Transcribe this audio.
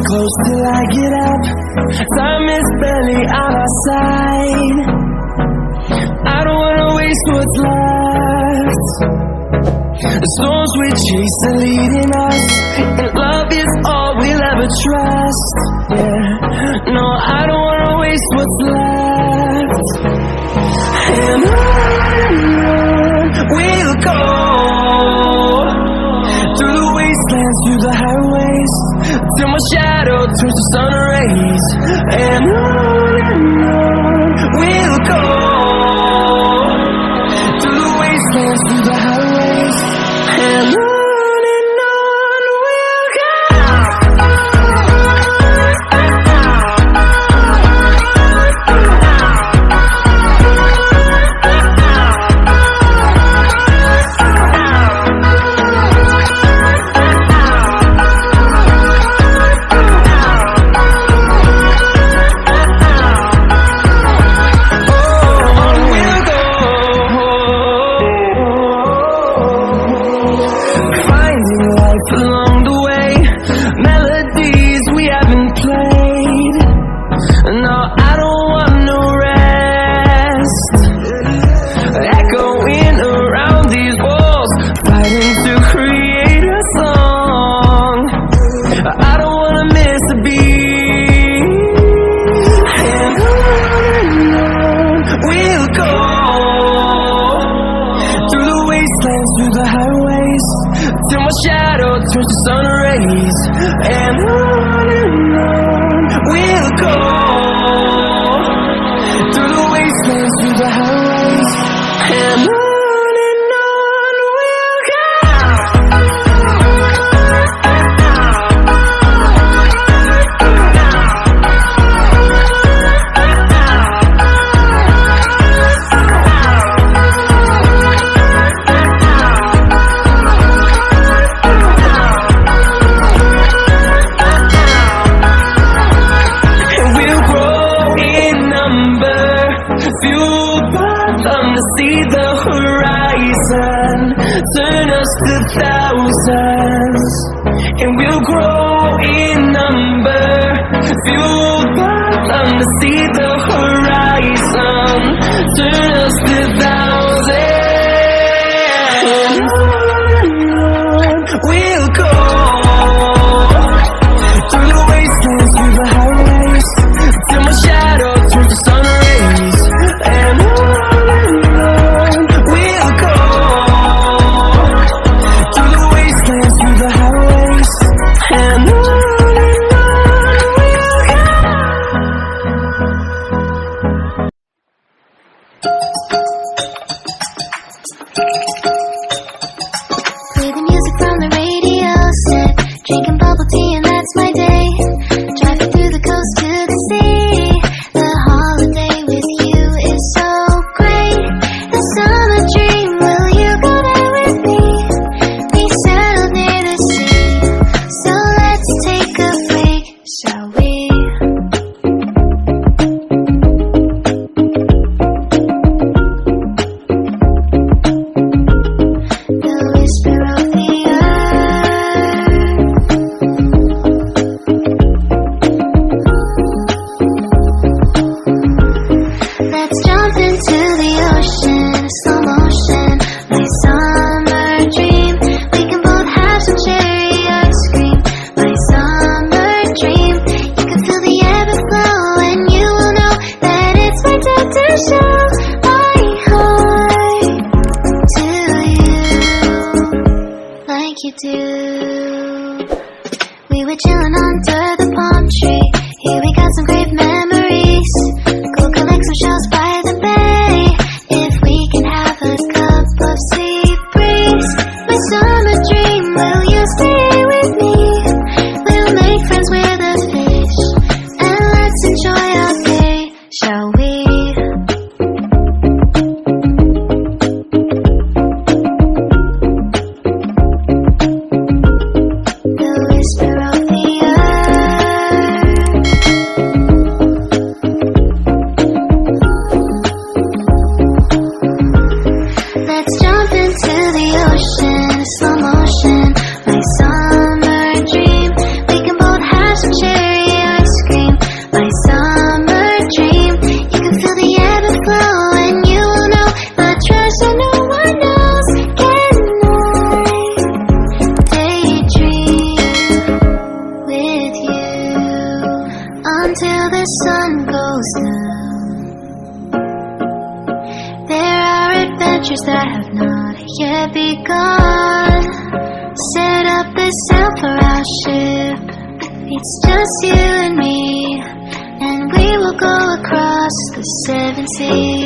close till I get up. Time is barely on our side. I don't wanna waste what's left. The storms we chase are leading us, and love is all we'll ever trust. Yeah, no, I don't wanna waste what's left. And on we'll go, through the wastelands, through the highways, till my shadow turns to sun rays. And on we'll go, through the wastelands, through the highways, and on we'll go. Along the way, melodies we haven't played. No, I don't want no rest. Echoing around these walls, fighting to create a song. I don't wanna miss a beat. And on we'll go, through the wastelands, through the highways, till my shadow turns to sun rays. And on we'll go, through the wastelands, through the highways, and on we'll go. Fueled by them to see the horizon, turn us to thousands, and we'll grow in number. Fueled by them to see the horizon, turn us to thousands. We'll go, through the wastelands, through the highways, till my shadow turns to sun rays. And on we'll go, through the wastelands, through the highways, and on we'll go. Play the music from the radio set, drinking bubble tea and that's my day. Driving through the coast to the sea, the holiday with you is so great. The summer dream, will you go there with me? We settled near the sea, so let's take a break, shall we? The whisper of the let's jump into the ocean, slow motion, my summer dream. We can both have some cherry ice cream, my summer dream. You can feel the ebb and flow, and you will know that it's my time to show my heart to you, like you do. We were chilling under the palm tree, here we got some great memories. Go collect some shells by the bay, if we can have a cup of sea breeze. My summer dream, will you stay with me? We'll make friends with the fish, and let's enjoy our day, shall we? The whisper of the let's jump into the ocean, slow motion, my summer dream. We can both have some cherry goes now. There are adventures that have not yet begun. Set up the sail for our ship. It's just you and me, and we will go across the 7 seas.